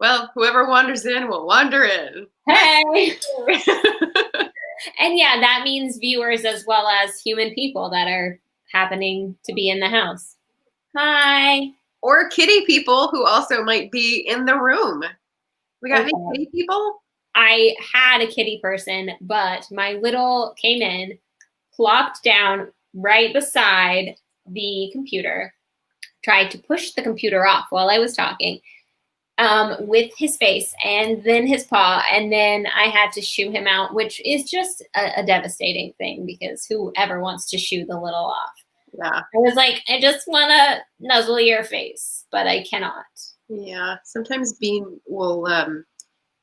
Well, whoever wanders in will wander in. Hey! And yeah, that means viewers as well as human people that are happening to be in the house. Hi. Or kitty people who also might be in the room. We got any kitty people? I had a kitty person, but my little came in, plopped down right beside the computer, tried to push the computer off while I was talking, with his face and then his paw, and then I had to shoo him out, which is just a devastating thing because whoever wants to shoo the little off? Yeah. I was like, I just want to nuzzle your face, but I cannot. Yeah. Sometimes Bean will,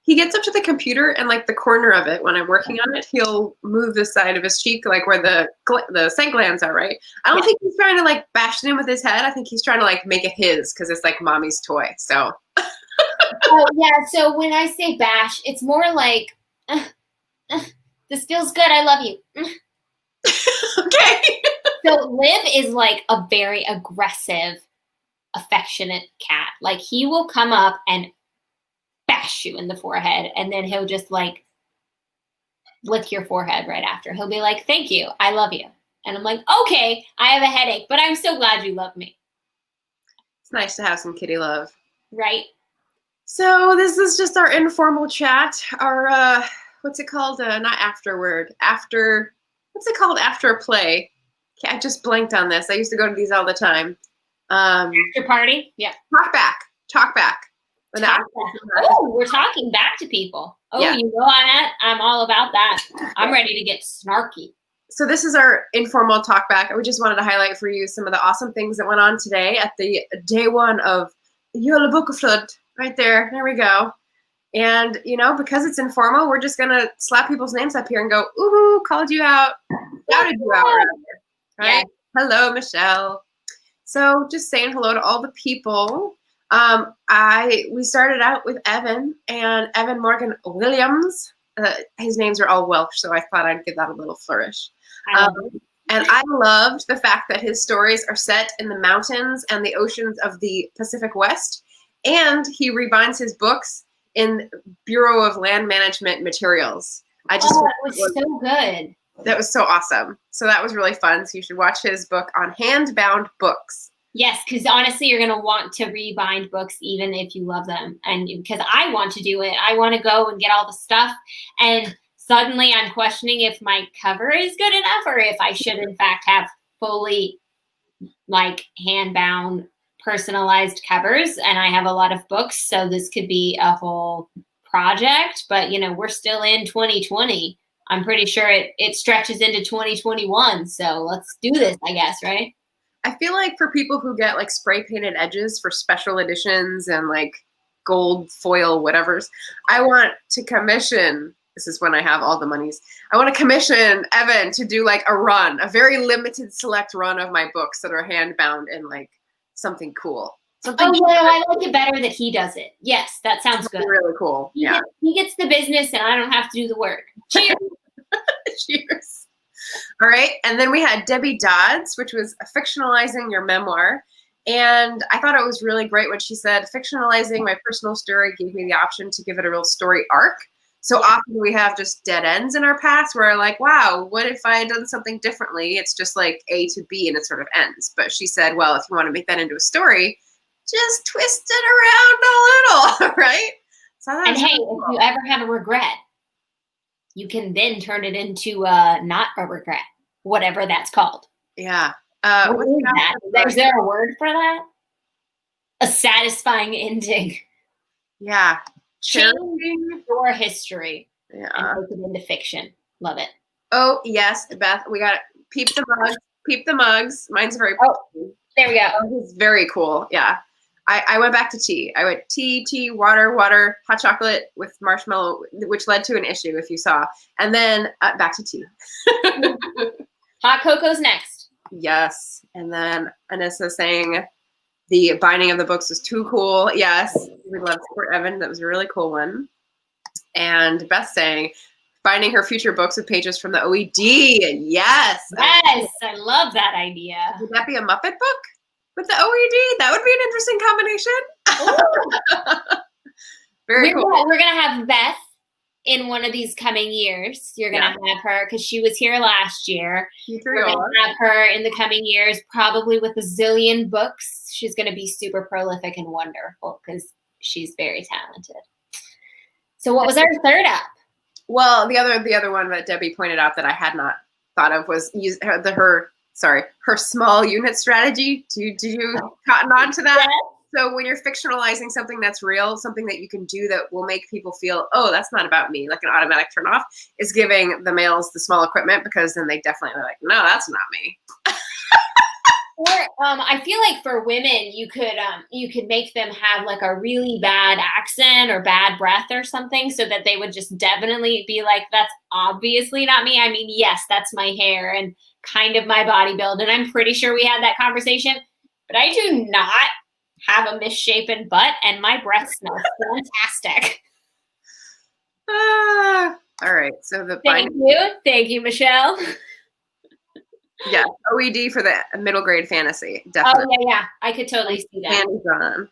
he gets up to the computer and like the corner of it when I'm working on it, he'll move the side of his cheek, like where the scent glands are, right? I don't think he's trying to like bash it in with his head. I think he's trying to like make it his because it's like mommy's toy. So. Oh yeah. So when I say bash, it's more like, this feels good. I love you. Okay. So Liv is like a very aggressive, affectionate cat. Like he will come up and bash you in the forehead, and then he'll just like lick your forehead right after. He'll be like, thank you. I love you. And I'm like, okay, I have a headache, but I'm so glad you love me. It's nice to have some kitty love. Right. So this is just our informal chat. Our, what's it called? Not afterward. What's it called? After a play. I just blanked on this. I used to go to these all the time. After party? Yeah. Talk back. Oh, we're talking back to people. Oh, yeah. You know I'm all about that. I'm ready to get snarky. So this is our informal talk back. We just wanted to highlight for you some of the awesome things that went on today at the day one of Jolabokaflod. Right there. There we go. And, you know, because it's informal, we're just going to slap people's names up here and go, ooh, called you out, shouted you out. Right? Yeah. Hello, Michelle. So just saying hello to all the people. We started out with Evan and Evan Morgan Williams. His names are all Welsh, so I thought I'd give that a little flourish. And I loved the fact that his stories are set in the mountains and the oceans of the Pacific West. And he rebinds his books in Bureau of Land Management materials. That was so good. That was so awesome. So that was really fun. So you should watch his book on hand-bound books. Yes, because honestly, you're going to want to rebind books even if you love them. And because I want to do it. I want to go and get all the stuff. And suddenly I'm questioning if my cover is good enough or if I should, in fact, have fully like hand-bound personalized covers. And I have a lot of books. So this could be a whole project. But, you know, we're still in 2020. I'm pretty sure it stretches into 2021. So let's do this, I guess, right? I feel like for people who get like spray painted edges for special editions and like gold foil whatevers, I want to commission, this is when I have all the monies, I want to commission Evan to do like a very limited select run of my books that are hand bound in like something cool. I like it better that he does it. Yes, that sounds good. Really cool. He gets the business and I don't have to do the work. Cheers. Cheers. All right. And then we had Debbie Dodds, which was fictionalizing your memoir. And I thought it was really great when she said, fictionalizing my personal story gave me the option to give it a real story arc. So often we have just dead ends in our past where like, wow, what if I had done something differently? It's just like A to B and it sort of ends. But she said, well, if you want to make that into a story, just twist it around a little, right? So and hey, cool. If you ever have a regret, you can then turn it into not a regret, whatever that's called. Yeah. What is that? Is there a word for that? A satisfying ending. Yeah. Changing your history. Yeah. And make it into fiction. Love it. Oh, yes, Beth. We got Peep the Mugs. Peep the Mugs. Mine's very cool. There we go. It's very cool. Yeah. I went back to tea. I went tea, water, hot chocolate with marshmallow, which led to an issue if you saw. And then back to tea. Hot cocoa's next. Yes. And then Anissa saying the binding of the books was too cool. Yes. We love Support Evan. That was a really cool one. And Beth saying binding her future books with pages from the OED. Yes. Yes. I love that idea. Would that be a Muppet book? With the OED, that would be an interesting combination. Very cool. We're going to have Beth in one of these coming years. You're going to have her because she was here last year. We're going to have her in the coming years, probably with a zillion books. She's going to be super prolific and wonderful because she's very talented. So what was our third up? Well, the other one that Debbie pointed out that I had not thought of was her small unit strategy. Did you cotton on to that? Yes. So when you're fictionalizing something that's real, something that you can do that will make people feel, oh, that's not about me, like an automatic turnoff, is giving the males the small equipment, because then they definitely are like, no, that's not me. Or I feel like for women, you could make them have like a really bad accent or bad breath or something, so that they would just definitely be like, that's obviously not me. I mean, yes, that's my hair and kind of my body build. And I'm pretty sure we had that conversation, but I do not have a misshapen butt, and my breath smells fantastic. All right. So Thank you, Michelle. Yeah, OED for the middle grade fantasy. Definitely. Oh yeah, I could totally see that.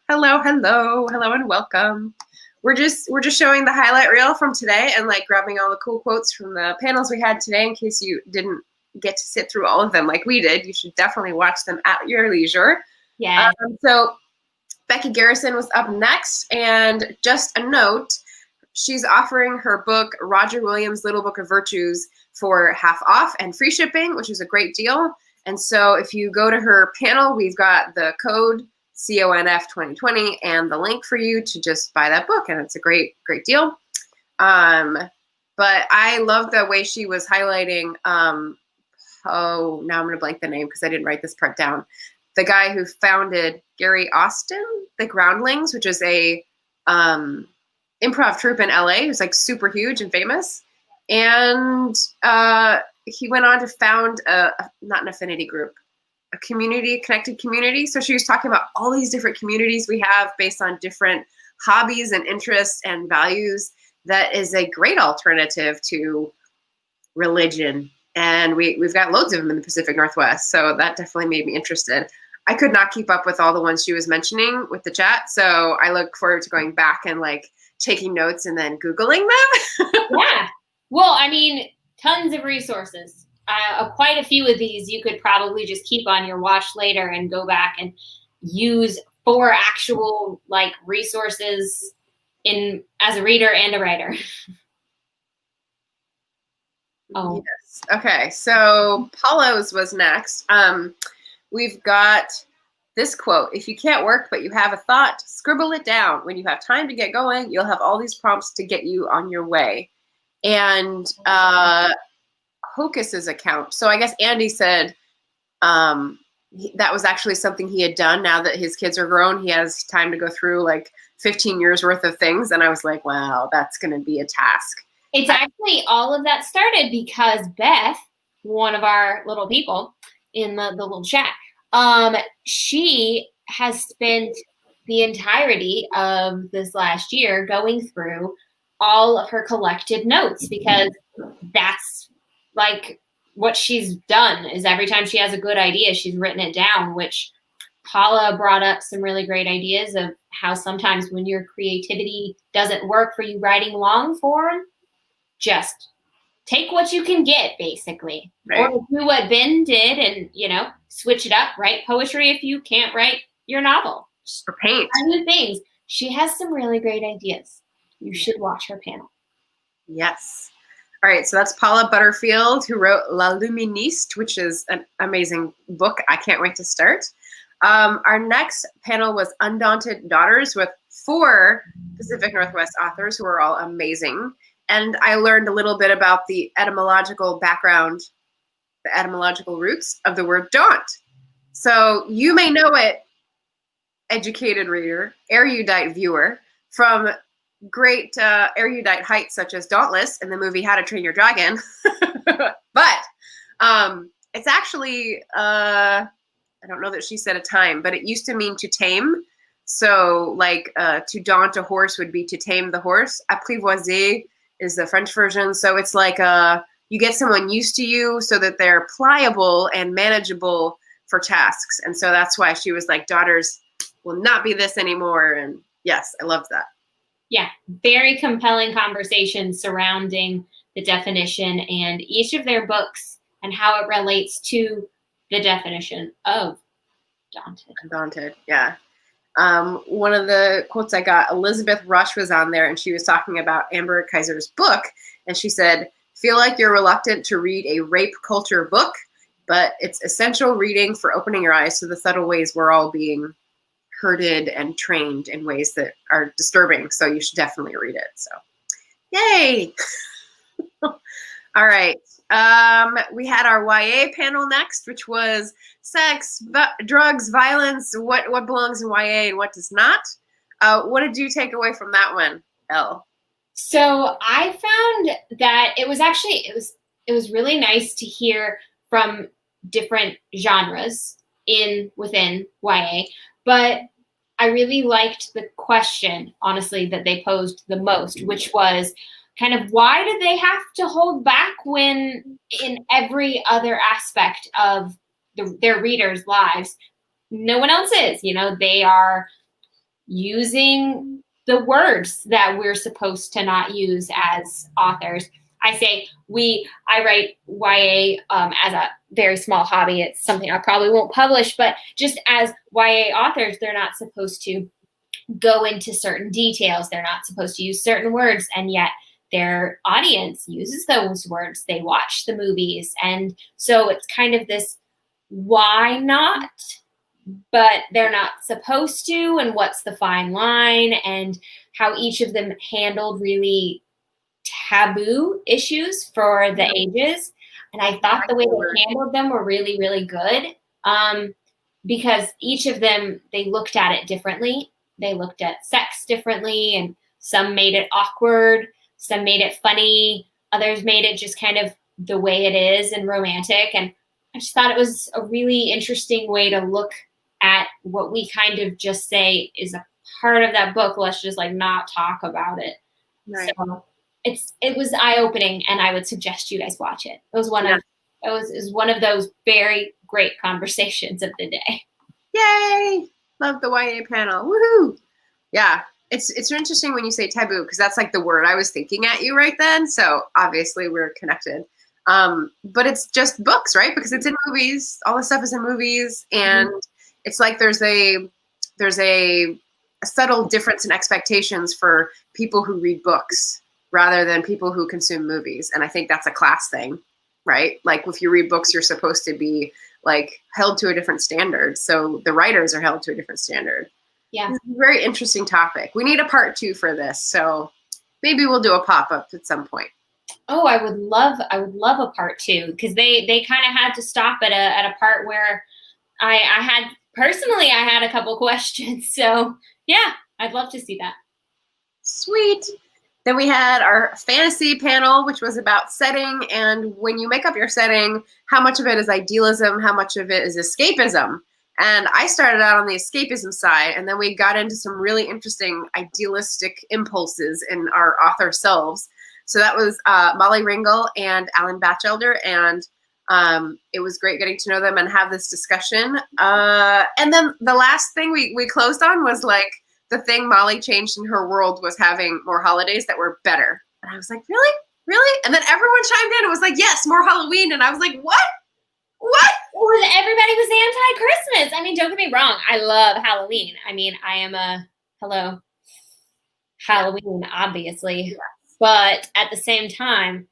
Hello, and welcome. We're just showing the highlight reel from today and like grabbing all the cool quotes from the panels we had today. In case you didn't get to sit through all of them like we did, you should definitely watch them at your leisure. Yeah. So Becky Garrison was up next, and just a note, she's offering her book, Roger Williams' Little Book of Virtues, for half off and free shipping, which is a great deal. And so if you go to her panel, we've got the code CONF2020 and the link for you to just buy that book, and it's a great deal. But I love the way she was highlighting, now I'm going to blank the name because I didn't write this part down. The guy who founded Gary Austin, the Groundlings, which is a improv troupe in LA, who's like super huge and famous. And he went on to found not an affinity group, a connected community. So she was talking about all these different communities we have based on different hobbies and interests and values. That is a great alternative to religion. And we've got loads of them in the Pacific Northwest. So that definitely made me interested. I could not keep up with all the ones she was mentioning with the chat. So I look forward to going back and like taking notes and then Googling them. Yeah. Well, I mean, tons of resources. Quite a few of these you could probably just keep on your watch later and go back and use for actual like resources as a reader and a writer. Oh. Yes. Okay. So Paulo's was next. We've got this quote: if you can't work but you have a thought, scribble it down. When you have time to get going, you'll have all these prompts to get you on your way. And Hocus's account. So I guess Andy said that was actually something he had done. Now that his kids are grown, he has time to go through like 15 years worth of things. And I was like, wow, that's going to be a task. It's actually all of that started because Beth, one of our little people in the little chat, she has spent the entirety of this last year going through all of her collected notes, because that's like what she's done is every time she has a good idea, she's written it down, which Paula brought up some really great ideas of how sometimes when your creativity doesn't work for you writing long form, just take what you can get, basically. Right. Or do what Ben did and, switch it up, write poetry if you can't write your novel. Or paint. New things. She has some really great ideas. You should watch her panel. Yes. All right, so that's Paula Butterfield, who wrote La Luministe, which is an amazing book. I can't wait to start. Our next panel was Undaunted Daughters with 4 Pacific Northwest authors who are all amazing. And I learned a little bit about the etymological background, the etymological roots of the word daunt. So you may know it, educated reader, erudite viewer, from great erudite heights such as Dauntless in the movie How to Train Your Dragon. But it's actually, I don't know that she said a time, but it used to mean to tame. So like to daunt a horse would be to tame the horse. Apprivoiser is the French version. So it's like you get someone used to you so that they're pliable and manageable for tasks. And so that's why she was like, daughters, will not be this anymore. And yes, I loved that. Yeah, very compelling conversation surrounding the definition and each of their books and how it relates to the definition of daunted. Daunted, yeah. One of the quotes I got, Elizabeth Rush was on there, and she was talking about Amber Kaiser's book, and she said, feel like you're reluctant to read a rape culture book, but it's essential reading for opening your eyes to the subtle ways we're all being herded and trained in ways that are disturbing. So you should definitely read it. So, yay! All right. We had our YA panel next, which was sex, drugs, violence, what belongs in YA and what does not. What did you take away from that one, Elle? So I found that it was really nice to hear from different genres within YA, but I really liked the question, honestly, that they posed the most, which was kind of why do they have to hold back when in every other aspect of their readers' lives, no one else is, they are using the words that we're supposed to not use as authors. I write YA as a very small hobby. It's something I probably won't publish, but just as YA authors, they're not supposed to go into certain details. They're not supposed to use certain words, and yet their audience uses those words. They watch the movies. And so it's kind of this, why not? But they're not supposed to, and what's the fine line, and how each of them handled really taboo issues for the ages. And I thought the way they handled them were really, really good, because each of them, they looked at it differently. They looked at sex differently, and some made it awkward, some made it funny, others made it just kind of the way it is and romantic. And I just thought it was a really interesting way to look at what we kind of just say is a part of that book. Let's just not talk about it. Right. So it was eye-opening, and I would suggest you guys watch it. It was one of those very great conversations of the day. Yay! Love the YA panel. Woohoo! Yeah. It's interesting when you say taboo, because that's the word I was thinking at you right then. So obviously we're connected. But it's just books, right? Because it's in movies. All this stuff is in movies, and it's there's a subtle difference in expectations for people who read books rather than people who consume movies. And I think that's a class thing, right? If you read books, you're supposed to be held to a different standard. So the writers are held to a different standard. Yeah. It's a very interesting topic. We need a part 2 for this. So maybe we'll do a pop-up at some point. Oh, I would love a part 2, because they kind of had to stop at a part where I had a couple questions. So yeah, I'd love to see that. Sweet. Then we had our fantasy panel, which was about setting, and when you make up your setting, how much of it is idealism, how much of it is escapism. And I started out on the escapism side, and then we got into some really interesting idealistic impulses in our author selves. So that was Molly Ringel and Alan Batchelder, and it was great getting to know them and have this discussion. And then the last thing we closed on was the thing Molly changed in her world was having more holidays that were better. And I was like, really? Really? And then everyone chimed in and was like, yes, more Halloween. And I was like, what? What? Well, everybody was anti-Christmas. I mean, don't get me wrong. I love Halloween. I mean, I am Halloween, obviously. Yes. But at the same time,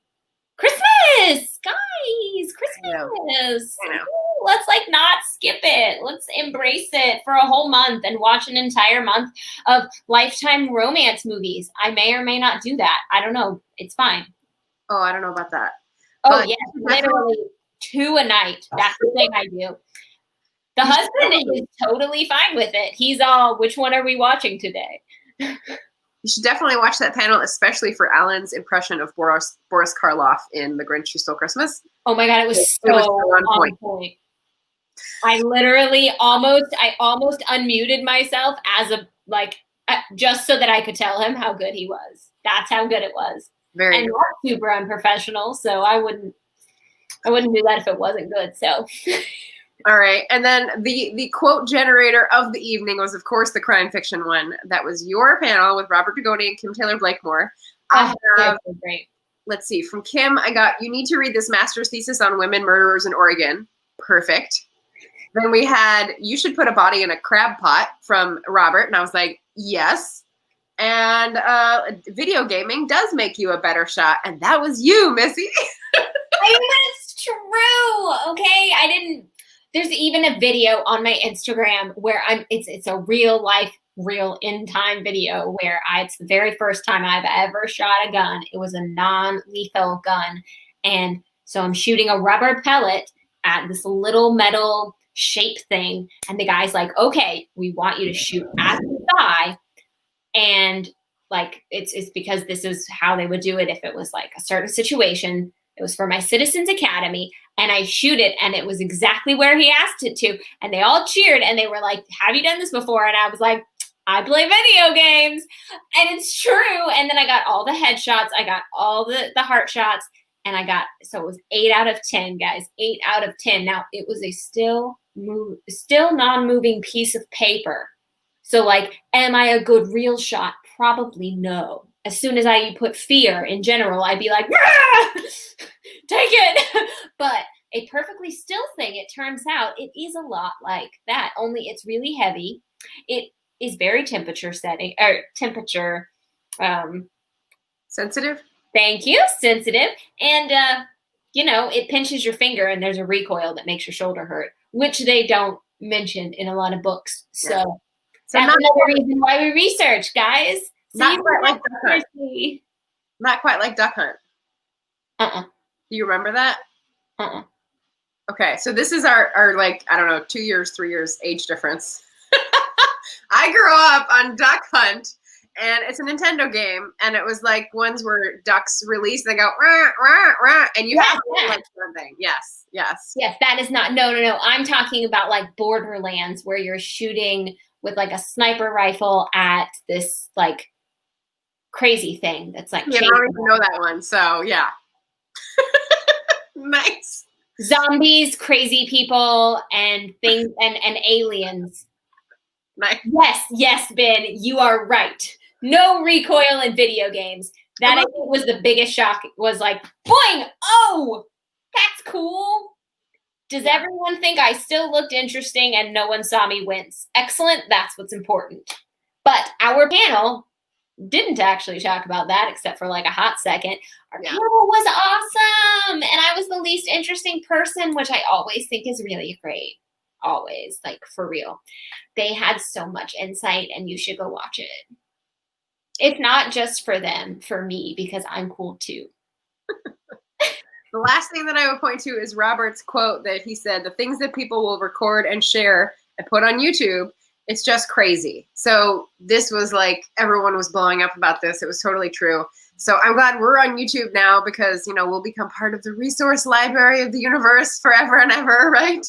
Christmas, guys, Christmas. I know. Let's not skip it. Let's embrace it for a whole month and watch an entire month of Lifetime romance movies. I may or may not do that. I don't know. It's fine. Oh, I don't know about that. Oh, yeah, literally 2 a night. That's the thing I do. The husband is totally fine with it. He's all, which one are we watching today? You should definitely watch that panel, especially for Alan's impression of Boris Karloff in The Grinch Who Stole Christmas. Oh my God, it was so on point. I literally almost unmuted myself just so that I could tell him how good he was. That's how good it was. Very and not super unprofessional, so I wouldn't do that if it wasn't good. So All right. And then the quote generator of the evening was, of course, the crime fiction one. That was your panel with Robert Dugoni and Kim Taylor Blakemore. I have, great. let's see, from Kim, I got, you need to read this master's thesis on women murderers in Oregon. Perfect. Then we had, you should put a body in a crab pot from Robert. And I was like, yes. And video gaming does make you a better shot. And that was you, Missy. It's true. Okay. There's even a video on my Instagram where it's a real life, real in time video where it's the very first time I've ever shot a gun. It was a non-lethal gun. And so I'm shooting a rubber pellet at this little metal shape thing. And the guy's like, okay, we want you to shoot at the thigh. And like, it's because this is how they would do it if it was like a certain situation. It was for my Citizens Academy, and I shoot it, and it was exactly where he asked it to. And they all cheered, and they were like, have you done this before? And I was like, I play video games. And it's true. And then I got all the headshots. I got all the heart shots. And so it was 8 out of 10, guys. 8 out of 10. Now, it was a still non-moving piece of paper. So, like, am I a good real shot? Probably no. As soon as I put fear in general, I'd be like, take it. But a perfectly still thing, it turns out, it is a lot like that, only it's really heavy. It is very temperature sensitive. Thank you, sensitive. And, it pinches your finger and there's a recoil that makes your shoulder hurt, which they don't mention in a lot of books. Yeah. So that's another reason why we research, guys. Not quite like Duck Hunt. Not quite like Duck Hunt. Do you remember that? Okay, so this is our like, I don't know, 2 years, 3 years age difference. I grew up on Duck Hunt, and it's a Nintendo game, and it was like ones where ducks release, they go, rah, rah, rah, and you have to like something. Yes. Yes, that is not, no. I'm talking about like Borderlands, where you're shooting with like a sniper rifle at this like crazy thing that's like, yeah, I don't even know that one, so yeah. Nice. Zombies, crazy people, and things, and aliens. Nice. Yes, Ben, you are right. No recoil in video games. That I think was the biggest shock. Was like, boing! Oh, that's cool. Does everyone think I still looked interesting and no one saw me wince? Excellent. That's what's important. But our panel didn't actually talk about that except for like a hot second. Our panel was awesome. And I was the least interesting person, which I always think is really great. Always, like, for real. They had so much insight, and you should go watch it. If not just for them, for me, because I'm cool too. The last thing that I would point to is Robert's quote that he said, the things that people will record and share and put on YouTube, it's just crazy. So this was like, everyone was blowing up about this. It was totally true. So I'm glad we're on YouTube now because, we'll become part of the resource library of the universe forever and ever, right?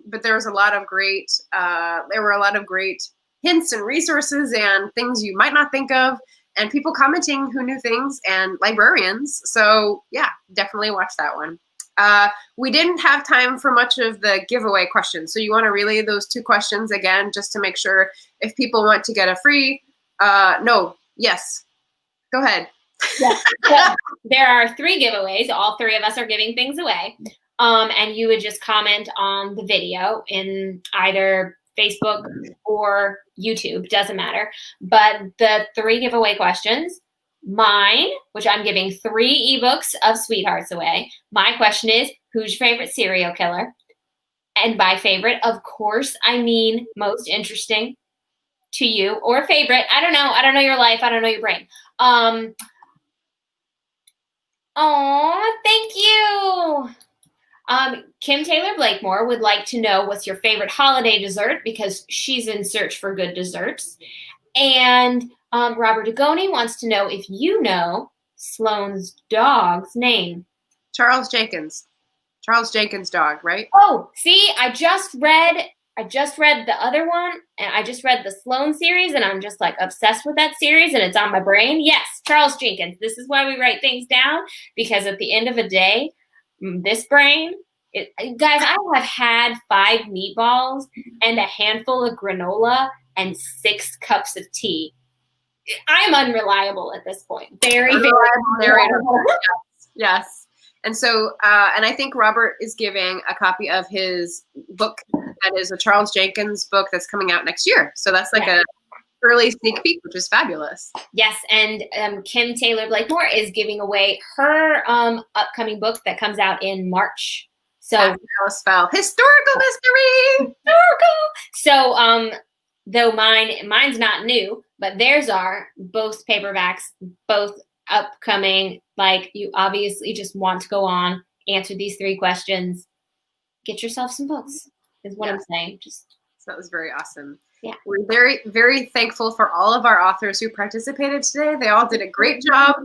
But there was a lot of great, hints and resources and things you might not think of, and people commenting who knew things, and librarians. So yeah, definitely watch that one. We didn't have time for much of the giveaway questions. So you want to relay those 2 questions again, just to make sure if people want to get a free, yes, go ahead. Yes. So there are 3 giveaways. All 3 of us are giving things away. And you would just comment on the video in either Facebook or YouTube, doesn't matter. But the 3 giveaway questions, mine, which I'm giving 3 ebooks of Sweethearts away. My question is, who's your favorite serial killer? And by favorite, of course, I mean most interesting to you, or favorite. I don't know. I don't know your life. I don't know your brain. Thank you. Kim Taylor Blakemore would like to know what's your favorite holiday dessert, because she's in search for good desserts. And Robert Dugoni wants to know if you know Sloane's dog's name. Charles Jenkins. Charles Jenkins' dog, right? Oh, see, I just read the other one, and I just read the Sloane series, and I'm just like obsessed with that series, and it's on my brain. Yes, Charles Jenkins. This is why we write things down, because at the end of a day, this brain Guys, I have had 5 meatballs and a handful of granola and 6 cups of tea. I'm unreliable at this point. Very, very unreliable. Yes. And so, and I think Robert is giving a copy of his book that is a Charles Jenkins book that's coming out next year. So that's like a early sneak peek, which is fabulous. Yes, and Kim Taylor Blakemore is giving away her upcoming book that comes out in March. So Alice Fell, historical mystery. So though mine's not new, but theirs are both paperbacks, both upcoming. Like, you obviously just want to go on, answer these 3 questions, get yourself some books, is what I'm saying. So that was very awesome. Yeah. We're very, very thankful for all of our authors who participated today. They all did a great job.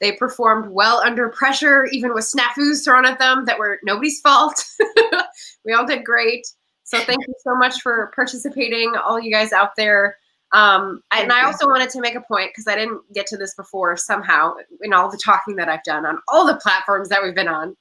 They performed well under pressure, even with snafus thrown at them that were nobody's fault. We all did great. So thank you so much for participating, all you guys out there. And I also wanted to make a point, because I didn't get to this before somehow in all the talking that I've done on all the platforms that we've been on,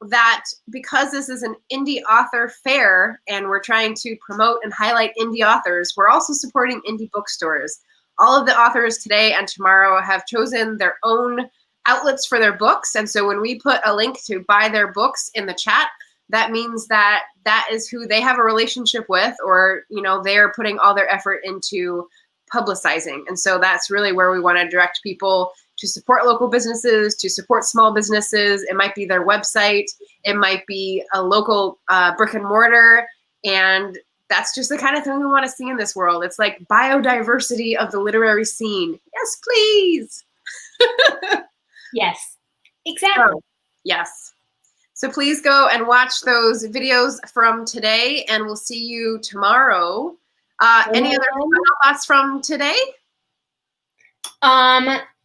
that because this is an indie author fair and we're trying to promote and highlight indie authors, we're also supporting indie bookstores. All of the authors today and tomorrow have chosen their own outlets for their books. And so when we put a link to buy their books in the chat, that means that that is who they have a relationship with, or, you know, they're putting all their effort into publicizing. And so that's really where we want to direct people to support local businesses, to support small businesses. It might be their website. It might be a local brick and mortar. And that's just the kind of thing we want to see in this world. It's like biodiversity of the literary scene. Yes, please. Yes, exactly. So, yes. So please go and watch those videos from today, and we'll see you tomorrow. Any other final thoughts from today?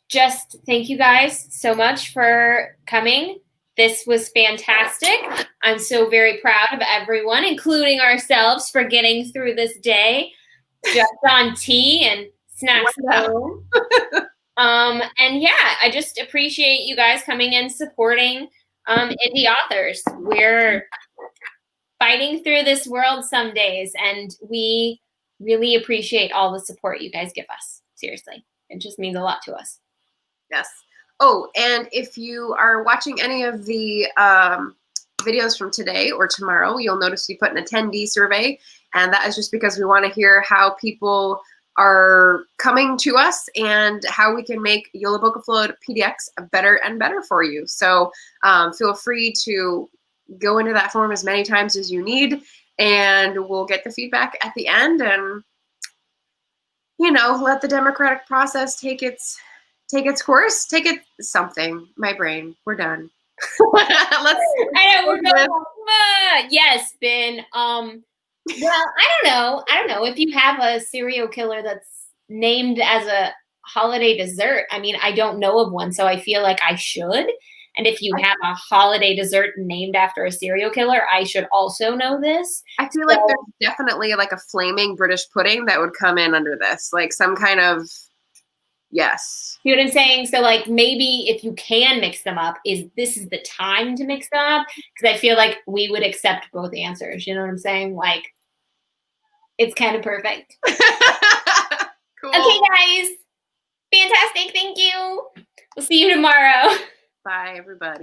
Just thank you guys so much for coming. This was fantastic. I'm so very proud of everyone, including ourselves, for getting through this day just on tea and snacks at home. And yeah, I just appreciate you guys coming and supporting indie authors. We're fighting through this world some days, and we really appreciate all the support you guys give us. Seriously, it just means a lot to us. Yes. Oh, and if you are watching any of the videos from today or tomorrow, you'll notice we put an attendee survey, and that is just because we want to hear how people are coming to us and how we can make Jolabokaflod PDX better and better for you. So feel free to go into that form as many times as you need, and we'll get the feedback at the end, and, you know, let the democratic process take its course. Take it something. My brain. We're done. I know we're done. Yes, Ben. Well, I don't know if you have a serial killer that's named as a holiday dessert. I mean, I don't know of one, so I feel like I should. And if you have a holiday dessert named after a serial killer, I should also know this. I feel like there's definitely like a flaming British pudding that would come in under this, like some kind of, yes. You know what I'm saying? So like maybe if you can mix them up, this is the time to mix them up? Because I feel like we would accept both answers. You know what I'm saying? Like, it's kind of perfect. Cool. Okay, guys. Fantastic. Thank you. We'll see you tomorrow. Bye, everybody.